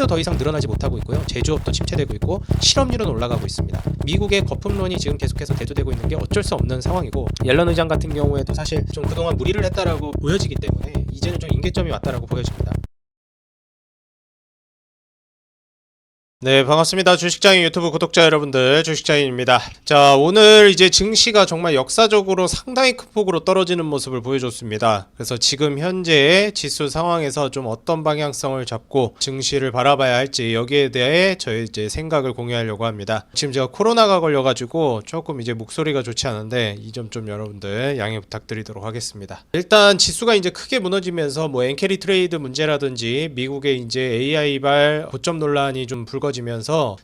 소비도 더 이상 늘어나지 못하고 있고요. 제조업도 침체되고 있고 실업률은 올라가고 있습니다. 미국의 거품론이 지금 계속해서 대두되고 있는 게 어쩔 수 없는 상황이고, 옐런 의장 같은 경우에도 사실 좀 그동안 무리를 했다라고 보여지기 때문에 이제는 좀 임계점이 왔다라고 보여집니다. 네, 반갑습니다. 주식장인 유튜브 구독자 여러분들, 주식장인입니다. 자, 오늘 이제 증시가 정말 역사적으로 상당히 큰 폭으로 떨어지는 모습을 보여줬습니다. 그래서 지금 현재의 지수 상황에서 좀 어떤 방향성을 잡고 증시를 바라봐야 할지, 여기에 대해 저의 이제 생각을 공유하려고 합니다. 지금 제가 코로나가 걸려가지고 조금 이제 목소리가 좋지 않은데 이 점 좀 여러분들 양해 부탁드리도록 하겠습니다. 일단 지수가 이제 크게 무너지면서 뭐 엔캐리 트레이드 문제라든지 미국의 이제 AI발 고점 논란이 좀 불거지면서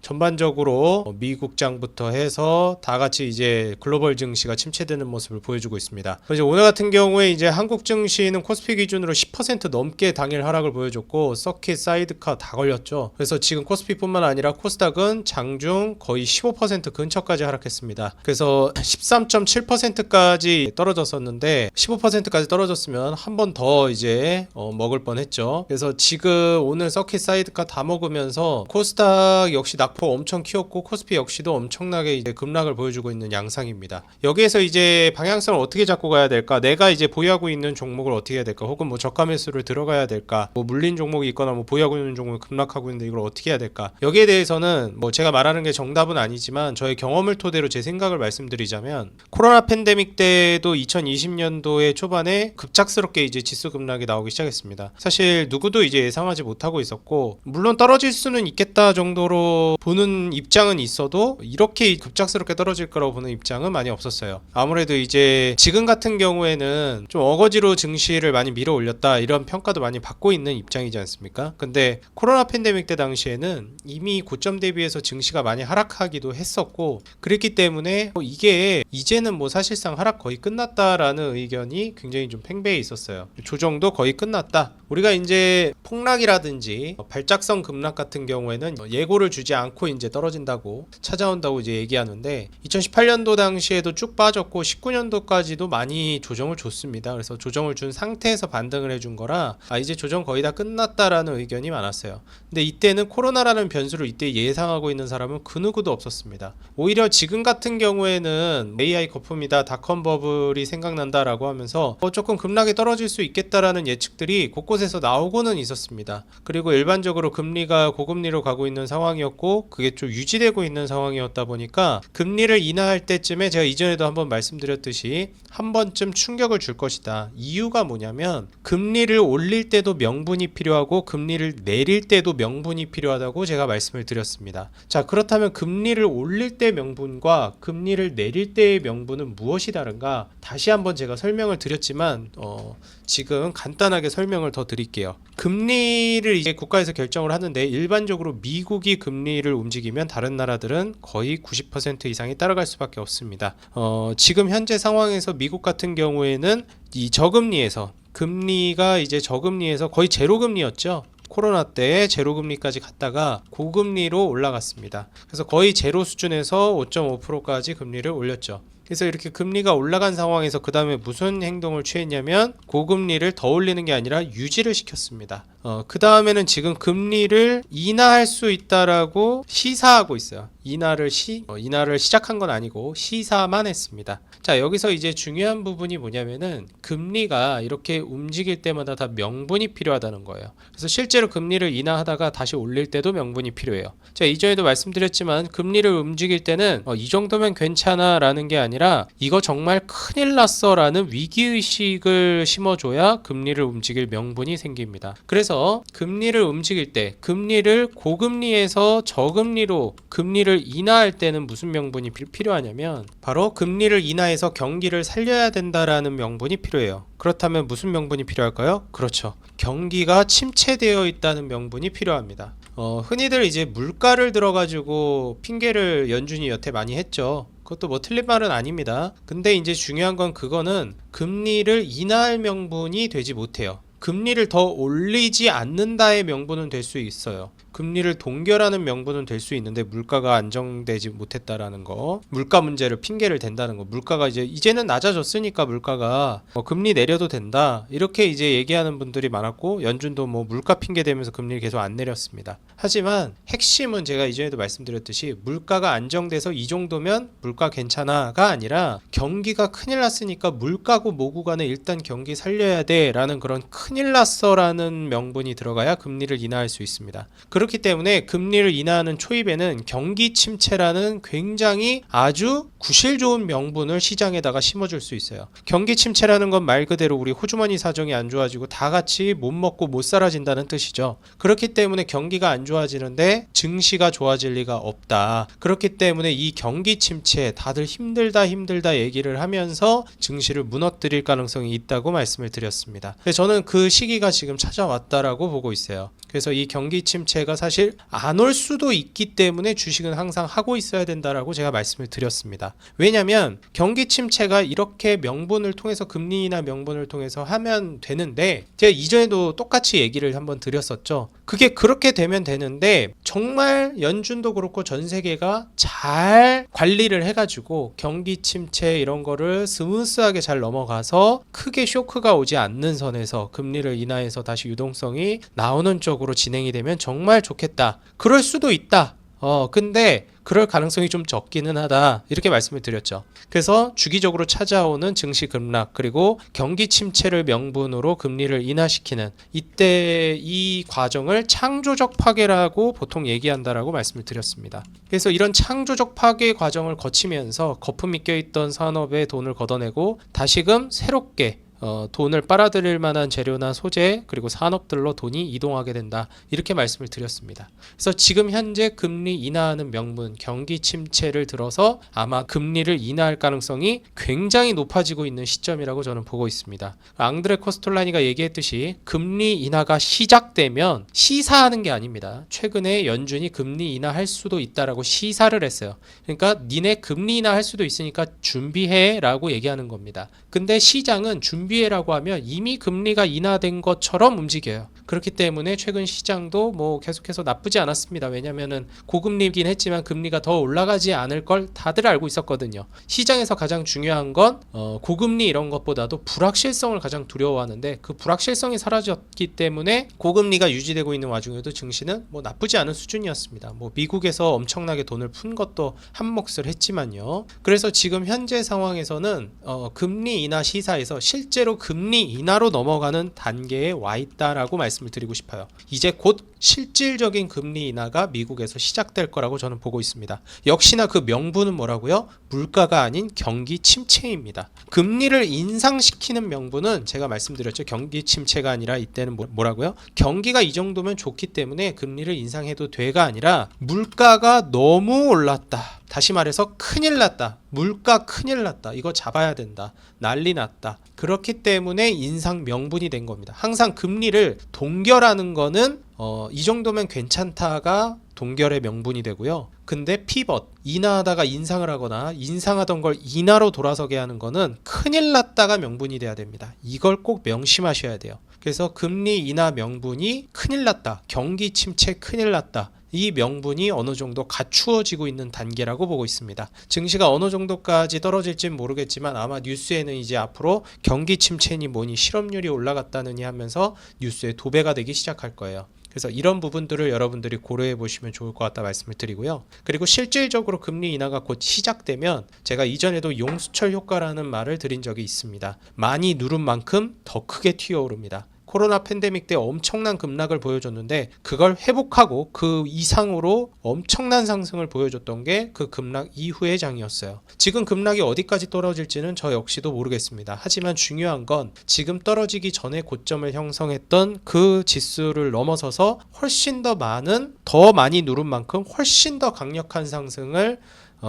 전반적으로 미국장부터 해서 다 같이 이제 글로벌 증시가 침체되는 모습을 보여주고 있습니다. 그래서 오늘 같은 경우에 이제 한국 증시는 코스피 기준으로 10% 넘게 당일 하락을 보여줬고, 서킷, 사이드카 다 걸렸죠. 그래서 지금 코스피뿐만 아니라 코스닥은 장중 거의 15% 근처까지 하락했습니다. 그래서 13.7%까지 떨어졌었는데 15%까지 떨어졌으면 한 번 더 이제 먹을 뻔했죠. 그래서 지금 오늘 서킷, 사이드카 다 먹으면서 코스닥 역시 낙폭 엄청 키웠고, 코스피 역시도 엄청나게 이제 급락을 보여주고 있는 양상입니다. 여기에서 이제 방향성을 어떻게 잡고 가야 될까? 내가 이제 보유하고 있는 종목을 어떻게 해야 될까? 혹은 뭐 저가 매수를 들어가야 될까? 뭐 물린 종목이 있거나 뭐 보유하고 있는 종목이 급락하고 있는데 이걸 어떻게 해야 될까? 여기에 대해서는 뭐 제가 말하는 게 정답은 아니지만 저의 경험을 토대로 제 생각을 말씀드리자면, 코로나 팬데믹 때도 2020년도의 초반에 급작스럽게 이제 지수 급락이 나오기 시작했습니다. 사실 누구도 이제 예상하지 못하고 있었고, 물론 떨어질 수는 있겠다 정도로 보는 입장은 있어도 이렇게 급작스럽게 떨어질 거라고 보는 입장은 많이 없었어요. 아무래도 이제 지금 같은 경우에는 좀 어거지로 증시를 많이 밀어 올렸다, 이런 평가도 많이 받고 있는 입장이지 않습니까? 근데 코로나 팬데믹 때 당시에는 이미 고점 대비해서 증시가 많이 하락하기도 했었고, 그랬기 때문에 이게 이제는 뭐 사실상 하락 거의 끝났다라는 의견이 굉장히 좀 팽배해 있었어요. 조정도 거의 끝났다. 우리가 이제 폭락이라든지 발작성 급락 같은 경우에는 예고를 주지 않고 이제 떨어진다고 찾아온다고 이제 얘기하는데, 2018년도 당시에도 쭉 빠졌고 19년도까지도 많이 조정을 줬습니다. 그래서 조정을 준 상태에서 반등을 해준 거라 이제 조정 거의 다 끝났다라는 의견이 많았어요. 근데 이때는 코로나라는 변수를 이때 예상하고 있는 사람은 그 누구도 없었습니다. 오히려 지금 같은 경우에는 AI 거품이다, 닷컴 버블이 생각난다라고 하면서 조금 급락이 떨어질 수 있겠다라는 예측들이 곳곳에서 나오고는 있었습니다. 그리고 일반적으로 금리가 고금리로 가고 있는 상황이었고, 그게 좀 유지되고 있는 상황이었다 보니까 금리를 인하할 때쯤에 제가 이전에도 한번 말씀드렸듯이 한 번쯤 충격을 줄 것이다. 이유가 뭐냐면, 금리를 올릴 때도 명분이 필요하고 금리를 내릴 때도 명분이 필요하다고 제가 말씀을 드렸습니다. 자, 그렇다면 금리를 올릴 때 명분과 금리를 내릴 때의 명분은 무엇이 다른가? 다시 한번 제가 설명을 드렸지만 지금 간단하게 설명을 더 드릴게요. 금리를 이제 국가에서 결정을 하는데, 일반적으로 미국이 금리를 움직이면 다른 나라들은 거의 90% 이상이 따라갈 수밖에 없습니다. 지금 현재 상황에서 미국 같은 경우에는 이 저금리에서, 금리가 이제 저금리에서 거의 제로금리였죠. 코로나 때 제로금리까지 갔다가 고금리로 올라갔습니다. 그래서 거의 제로 수준에서 5.5%까지 금리를 올렸죠. 그래서 이렇게 금리가 올라간 상황에서 그 다음에 무슨 행동을 취했냐면, 고금리를 더 올리는 게 아니라 유지를 시켰습니다. 그 다음에는 지금 금리를 인하할 수 있다라고 시사하고 있어요. 인하를 시작한 건 아니고 시사만 했습니다. 자, 여기서 이제 중요한 부분이 뭐냐면은, 금리가 이렇게 움직일 때마다 다 명분이 필요하다는 거예요. 그래서 실제로 금리를 인하하다가 다시 올릴 때도 명분이 필요해요. 제가 이전에도 말씀드렸지만, 금리를 움직일 때는 이 정도면 괜찮아 라는 게 아니라 이거 정말 큰일 났어 라는 위기의식을 심어줘야 금리를 움직일 명분이 생깁니다. 그래서 금리를 움직일 때, 금리를 고금리에서 저금리로 금리를 인하할 때는 무슨 명분이 필요하냐면, 바로 금리를 인하해서 경기를 살려야 된다라는 명분이 필요해요. 그렇다면 무슨 명분이 필요할까요? 그렇죠. 경기가 침체되어 있다는 명분이 필요합니다. 흔히들 이제 물가를 들어가지고 핑계를 연준이 여태 많이 했죠. 그것도 뭐 틀린 말은 아닙니다. 근데 이제 중요한 건, 그거는 금리를 인하할 명분이 되지 못해요. 금리를 더 올리지 않는다의 명분은 될 수 있어요. 금리를 동결하는 명분은 될 수 있는데, 물가가 안정되지 못했다라는 거, 물가 문제를 핑계를 댄다는 거, 물가가 이제는 낮아졌으니까 물가가 금리 내려도 된다, 이렇게 이제 얘기하는 분들이 많았고, 연준도 뭐 물가 핑계 대면서 금리를 계속 안 내렸습니다. 하지만 핵심은 제가 이전에도 말씀드렸듯이 물가가 안정돼서 이 정도면 물가 괜찮아가 아니라 경기가 큰일 났으니까 물가고 뭐고 간에 일단 경기 살려야 돼 라는 그런 큰일 났어라는 명분이 들어가야 금리를 인하할 수 있습니다. 그렇기 때문에 금리를 인하하는 초입에는 경기 침체라는 굉장히 아주 구실 좋은 명분을 시장에다가 심어줄 수 있어요. 경기 침체라는 건 말 그대로 우리 호주머니 사정이 안 좋아지고 다 같이 못 먹고 못 살아진다는 뜻이죠. 그렇기 때문에 경기가 안 좋아지는데 증시가 좋아질 리가 없다. 그렇기 때문에 이 경기 침체 다들 힘들다 얘기를 하면서 증시를 무너뜨릴 가능성이 있다고 말씀을 드렸습니다. 저는 그 시기가 지금 찾아왔다라고 보고 있어요. 그래서 이 경기 침체가 사실 안 올 수도 있기 때문에 주식은 항상 하고 있어야 된다라고 제가 말씀을 드렸습니다. 왜냐하면 경기 침체가 이렇게 명분을 통해서 금리나 명분을 통해서 하면 되는데 제가 이전에도 똑같이 얘기를 한번 드렸었죠. 그게 그렇게 되면 되는데 정말 연준도 그렇고 전 세계가 잘 관리를 해가지고 경기 침체 이런 거를 스무스하게 잘 넘어가서 크게 쇼크가 오지 않는 선에서 금리를 인하해서 다시 유동성이 나오는 쪽으로 진행이 되면 정말 좋겠다. 그럴 수도 있다. 근데 그럴 가능성이 좀 적기는 하다. 이렇게 말씀을 드렸죠. 그래서 주기적으로 찾아오는 증시 급락 그리고 경기 침체를 명분으로 금리를 인하시키는 이때 이 과정을 창조적 파괴라고 보통 얘기한다라고 말씀을 드렸습니다. 그래서 이런 창조적 파괴 과정을 거치면서 거품이 껴있던 산업에 돈을 걷어내고 다시금 새롭게 돈을 빨아들일 만한 재료나 소재 그리고 산업들로 돈이 이동하게 된다. 이렇게 말씀을 드렸습니다. 그래서 지금 현재 금리 인하하는 명분, 경기 침체를 들어서 아마 금리를 인하할 가능성이 굉장히 높아지고 있는 시점이라고 저는 보고 있습니다. 앙드레 코스톨라니가 얘기했듯이 금리 인하가 시작되면 시사하는 게 아닙니다. 최근에 연준이 금리 인하할 수도 있다라고 시사를 했어요. 그러니까 니네 금리 인하할 수도 있으니까 준비해 라고 얘기하는 겁니다. 근데 시장은 준비해라고 하면 이미 금리가 인하된 것처럼 움직여요. 그렇기 때문에 최근 시장도 뭐 계속해서 나쁘지 않았습니다. 왜냐면은 고금리이긴 했지만 금리가 더 올라가지 않을 걸 다들 알고 있었거든요. 시장에서 가장 중요한 건 고금리 이런 것보다도 불확실성을 가장 두려워하는데 그 불확실성이 사라졌기 때문에 고금리가 유지되고 있는 와중에도 증시는 뭐 나쁘지 않은 수준이었습니다. 뭐 미국에서 엄청나게 돈을 푼 것도 한 몫을 했지만요. 그래서 지금 현재 상황에서는 금리 인하 시사에서 실제로 금리 인하로 넘어가는 단계에 와 있다라고 말씀을 드리고 싶어요. 이제 곧 실질적인 금리 인하가 미국에서 시작될 거라고 저는 보고 있습니다. 역시나 그 명분은 뭐라고요? 물가가 아닌 경기 침체입니다. 금리를 인상시키는 명분은 제가 말씀드렸죠. 경기 침체가 아니라 이때는 뭐라고요? 경기가 이 정도면 좋기 때문에 금리를 인상해도 돼가 아니라 물가가 너무 올랐다. 다시 말해서 큰일 났다. 물가 큰일 났다. 이거 잡아야 된다. 난리 났다. 그렇기 때문에 인상 명분이 된 겁니다. 항상 금리를 동결하는 거는 이 정도면 괜찮다가 동결의 명분이 되고요. 근데 피벗, 인하하다가 인상을 하거나 인상하던 걸 인하로 돌아서게 하는 거는 큰일 났다가 명분이 돼야 됩니다. 이걸 꼭 명심하셔야 돼요. 그래서 금리 인하 명분이 큰일 났다. 경기 침체 큰일 났다. 이 명분이 어느 정도 갖추어지고 있는 단계라고 보고 있습니다. 증시가 어느 정도까지 떨어질지는 모르겠지만 아마 뉴스에는 이제 앞으로 경기 침체니 뭐니 실업률이 올라갔다느니 하면서 뉴스에 도배가 되기 시작할 거예요. 그래서 이런 부분들을 여러분들이 고려해 보시면 좋을 것 같다 말씀을 드리고요. 그리고 실질적으로 금리 인하가 곧 시작되면 제가 이전에도 용수철 효과라는 말을 드린 적이 있습니다. 많이 누른 만큼 더 크게 튀어오릅니다. 코로나 팬데믹 때 엄청난 급락을 보여줬는데 그걸 회복하고 그 이상으로 엄청난 상승을 보여줬던 게 그 급락 이후의 장이었어요. 지금 급락이 어디까지 떨어질지는 저 역시도 모르겠습니다. 하지만 중요한 건 지금 떨어지기 전에 고점을 형성했던 그 지수를 넘어서서 훨씬 더 많이 누른 만큼 훨씬 더 강력한 상승을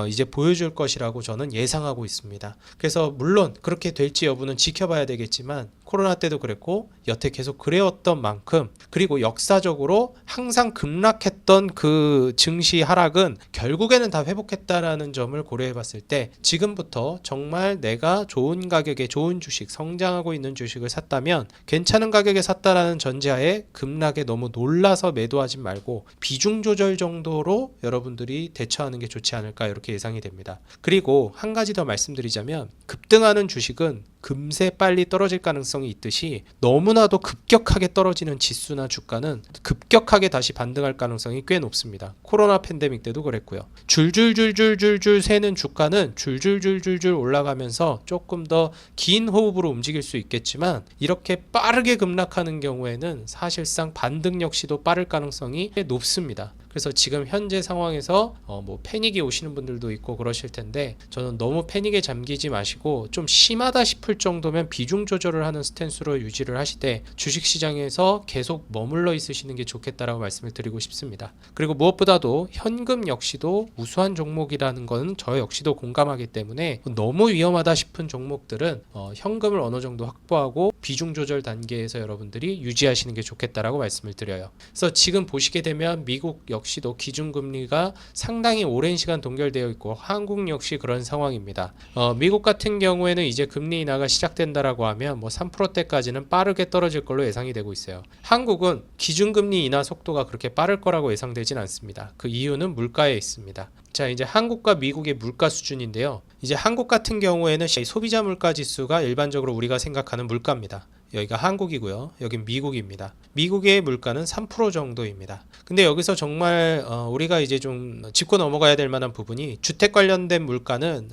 이제 보여줄 것이라고 저는 예상하고 있습니다. 그래서 물론 그렇게 될지 여부는 지켜봐야 되겠지만 코로나 때도 그랬고 여태 계속 그래왔던 만큼 그리고 역사적으로 항상 급락했던 그 증시 하락은 결국에는 다 회복했다라는 점을 고려해 봤을 때 지금부터 정말 내가 좋은 가격에 좋은 주식, 성장하고 있는 주식을 샀다면 괜찮은 가격에 샀다라는 전제하에 급락에 너무 놀라서 매도하지 말고 비중 조절 정도로 여러분들이 대처하는 게 좋지 않을까 이렇게 예상이 됩니다. 그리고 한 가지 더 말씀드리자면 급등하는 주식은 금세 빨리 떨어질 가능성이 가능성이 있듯이 너무나도 급격하게 떨어지는 지수나 주가는 급격하게 다시 반등할 가능성이 꽤 높습니다. 코로나 팬데믹 때도 그랬고요. 줄줄줄줄줄줄 새는 주가는 줄줄줄줄줄 올라가면서 조금 더 긴 호흡으로 움직일 수 있겠지만 이렇게 빠르게 급락하는 경우에는 사실상 반등 역시도 빠를 가능성이 높습니다. 그래서 지금 현재 상황에서 뭐 패닉이 오시는 분들도 있고 그러실 텐데 저는 너무 패닉에 잠기지 마시고 좀 심하다 싶을 정도면 비중 조절을 하는 스탠스로 유지를 하시되 주식시장에서 계속 머물러 있으시는 게 좋겠다라고 말씀을 드리고 싶습니다. 그리고 무엇보다도 현금 역시도 우수한 종목이라는 건 저 역시도 공감하기 때문에 너무 위험하다 싶은 종목들은 현금을 어느 정도 확보하고 비중 조절 단계에서 여러분들이 유지하시는 게 좋겠다라고 말씀을 드려요. 그래서 지금 보시게 되면 미국 역시도 기준금리가 상당히 오랜 시간 동결되어 있고 한국 역시 그런 상황입니다. 미국 같은 경우에는 이제 금리 인하가 시작된다라고 하면 뭐 3%대까지는 빠르게 떨어질 걸로 예상이 되고 있어요. 한국은 기준금리 인하 속도가 그렇게 빠를 거라고 예상되진 않습니다. 그 이유는 물가에 있습니다. 자, 이제 한국과 미국의 물가 수준인데요. 이제 한국 같은 경우에는 소비자 물가 지수가 일반적으로 우리가 생각하는 물가입니다. 여기가 한국이고요. 여긴 미국입니다. 미국의 물가는 3% 정도입니다. 근데 여기서 정말 우리가 이제 좀 짚고 넘어가야 될 만한 부분이 주택 관련된 물가는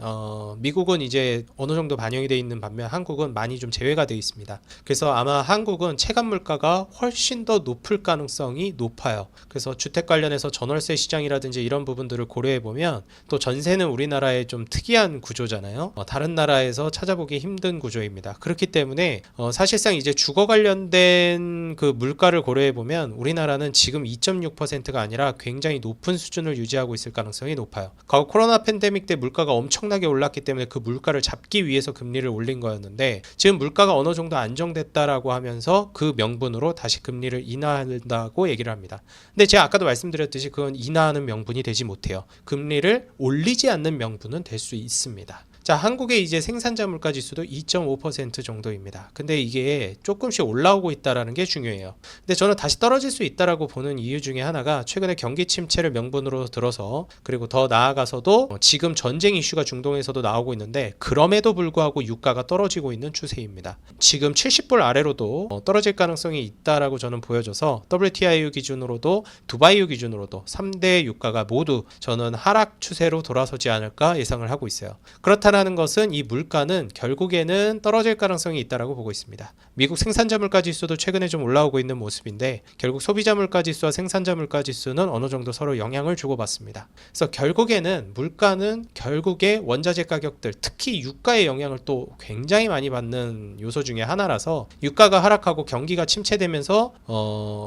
미국은 이제 어느 정도 반영이 되어 있는 반면 한국은 많이 좀 제외가 되어 있습니다. 그래서 아마 한국은 체감 물가가 훨씬 더 높을 가능성이 높아요. 그래서 주택 관련해서 전월세 시장이라든지 이런 부분들을 고려해 보면 또 전세는 우리나라의 좀 특이한 구조잖아요. 다른 나라에서 찾아보기 힘든 구조입니다. 그렇기 때문에 사실상 이제 주거 관련된 그 물가를 고려해 보면 우리나라는 지금 2.6%가 아니라 굉장히 높은 수준을 유지하고 있을 가능성이 높아요. 과거 코로나 팬데믹 때 물가가 엄청나게 올랐기 때문에 그 물가를 잡기 위해서 금리를 올린 거였는데 지금 물가가 어느 정도 안정됐다라고 하면서 그 명분으로 다시 금리를 인하한다고 얘기를 합니다. 근데 제가 아까도 말씀드렸듯이 그건 인하하는 명분이 되지 못해요. 금리를 올리지 않는 명분은 될 수 있습니다. 자, 한국의 이제 생산자 물가 지수도 2.5% 정도입니다. 근데 이게 조금씩 올라오고 있다라는 게 중요해요. 근데 저는 다시 떨어질 수 있다라고 보는 이유 중에 하나가 최근에 경기 침체를 명분으로 들어서 그리고 더 나아가서도 지금 전쟁 이슈가 중동에서도 나오고 있는데 그럼에도 불구하고 유가가 떨어지고 있는 추세입니다. 지금 70불 아래로도 떨어질 가능성이 있다라고 저는 보여져서 WTIU 기준으로도 두바이유 기준으로도 3대 유가가 모두 저는 하락 추세로 돌아서지 않을까 예상을 하고 있어요. 그렇다는 것은 이 물가는 결국에는 떨어질 가능성이 있다라고 보고 있습니다. 미국 생산자 물가 지수도 최근에 좀 올라오고 있는 모습인데 결국 소비자 물가 지수와 생산자 물가 지수는 어느 정도 서로 영향을 주고받습니다. 그래서 결국에는 물가는 결국에 원자재 가격들 특히 유가의 영향을 또 굉장히 많이 받는 요소 중에 하나라서 유가가 하락하고 경기가 침체되면서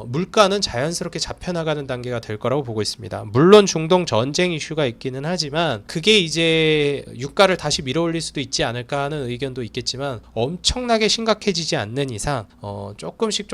물가는 자연스럽게 잡혀나가는 단계가 될 거라고 보고 있습니다. 물론 중동 전쟁 이슈가 있기는 하지만 그게 이제 유가를 다시 밀어올릴 수도 있지 않을까 하는 의견도 있겠지만 엄청나게 심각해지지 않는 이상 조금씩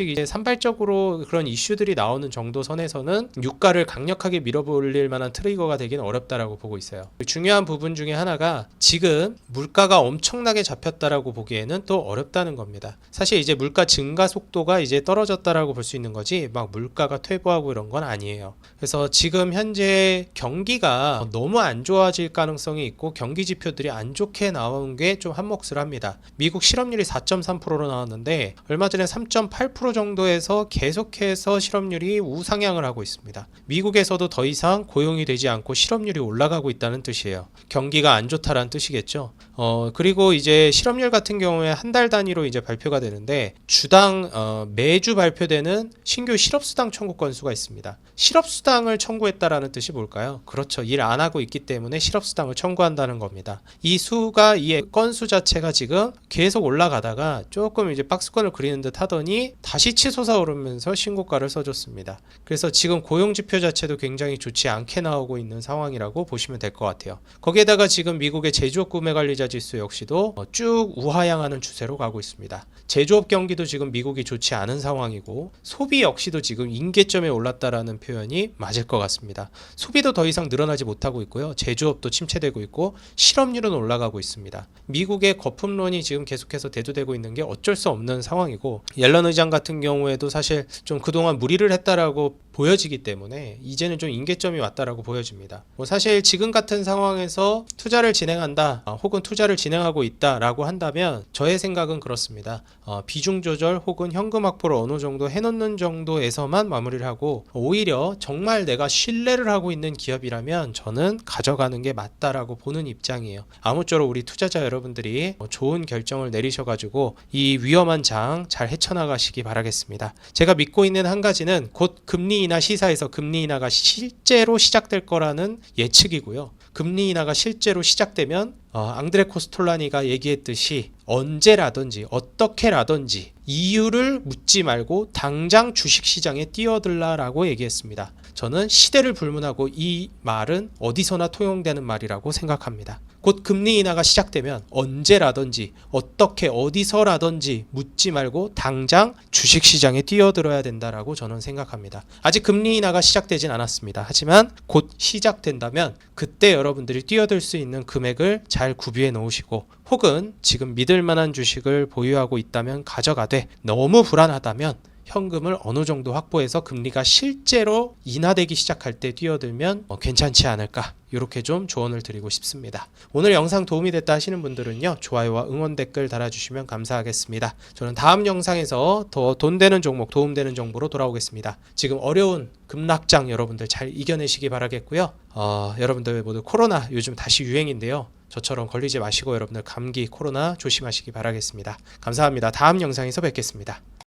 이제 산발적으로 그런 이슈들이 나오는 정도 선에서는 유가를 강력하게 밀어올릴 만한 트리거가 되기는 어렵다라고 보고 있어요. 중요한 부분 중에 하나가 지금 물가가 엄청나게 잡혔다라고 보기에는 또 어렵다는 겁니다. 사실 이제 물가 증가 속도가 이제 떨어졌다라고 볼 수 있는 거지 막 물가가 퇴보하고 이런 건 아니에요. 그래서 지금 현재 경기가 너무 안 좋아질 가능성이 있고 경기 지표들이 안 좋게 나온 게 좀 한몫을 합니다. 미국 실업률이 4.3%로 나왔는데 얼마 전에 3.8% 정도에서 계속해서 실업률이 우상향을 하고 있습니다. 미국에서도 더 이상 고용이 되지 않고 실업률이 올라가고 있다는 뜻이에요. 경기가 안 좋다라는 뜻이겠죠. 그리고 이제 실업률 같은 경우에 한 달 단위로 이제 발표가 되는데 주당 매주 발표되는 신규 실업수당 청구 건수가 있습니다. 실업수당을 청구했다라는 뜻이 뭘까요? 그렇죠. 일 안 하고 있기 때문에 실업수당을 청구한다는 겁니다. 이 수가 이 건수 자체가 지금 계속 올라가다가 조금 이제 박스권을 그리는 듯 하더니 다시 치솟아 오르면서 신고가를 써줬습니다. 그래서 지금 고용 지표 자체도 굉장히 좋지 않게 나오고 있는 상황이라고 보시면 될 것 같아요. 거기에다가 지금 미국의 제조업 구매 관리자 지수 역시도 쭉 우하향하는 추세로 가고 있습니다. 제조업 경기도 지금 미국이 좋지 않은 상황이고 소비 역시도 지금 임계점에 올랐다라는 표현이 맞을 것 같습니다. 소비도 더 이상 늘어나지 못하고 있고요. 제조업도 침체되고 있고 실업 실업률은 올라가고 있습니다. 미국의 거품론이 지금 계속해서 대두되고 있는 게 어쩔 수 없는 상황이고, 옐런 의장 같은 경우에도 사실 좀 그동안 무리를 했다라고 보여지기 때문에 이제는 좀 임계점이 왔다라고 보여집니다. 사실 지금 같은 상황에서 투자를 진행한다, 혹은 투자를 진행하고 있다라고 한다면 저의 생각은 그렇습니다. 비중 조절 혹은 현금 확보를 어느 정도 해놓는 정도에서만 마무리를 하고, 오히려 정말 내가 신뢰를 하고 있는 기업이라면 저는 가져가는 게 맞다라고 보는 입장이에요. 아무쪼록 우리 투자자 여러분들이 좋은 결정을 내리셔가지고 이 위험한 장 잘 헤쳐나가시기 바라겠습니다. 제가 믿고 있는 한 가지는 곧 금리 인하 시사에서 금리 인하가 실제로 시작될 거라는 예측이고요. 금리 인하가 실제로 시작되면 앙드레 코스톨라니가 얘기했듯이 언제라든지 어떻게라든지 이유를 묻지 말고 당장 주식시장에 뛰어들라라고 얘기했습니다. 저는 시대를 불문하고 이 말은 어디서나 통용되는 말이라고 생각합니다. 곧 금리 인하가 시작되면 언제라든지 어떻게 어디서라든지 묻지 말고 당장 주식시장에 뛰어들어야 된다라고 저는 생각합니다. 아직 금리 인하가 시작되진 않았습니다. 하지만 곧 시작된다면 그때 여러분들이 뛰어들 수 있는 금액을 잘 구비해 놓으시고, 혹은 지금 믿을 만한 주식을 보유하고 있다면 가져가되, 너무 불안하다면 현금을 어느 정도 확보해서 금리가 실제로 인하되기 시작할 때 뛰어들면 괜찮지 않을까, 이렇게 좀 조언을 드리고 싶습니다. 오늘 영상 도움이 됐다 하시는 분들은요, 좋아요와 응원 댓글 달아주시면 감사하겠습니다. 저는 다음 영상에서 더 돈 되는 종목, 도움되는 정보로 돌아오겠습니다. 지금 어려운 급락장 여러분들 잘 이겨내시기 바라겠고요. 여러분들 모두 코로나 요즘 다시 유행인데요, 저처럼 걸리지 마시고 여러분들 감기, 코로나 조심하시기 바라겠습니다. 감사합니다. 다음 영상에서 뵙겠습니다.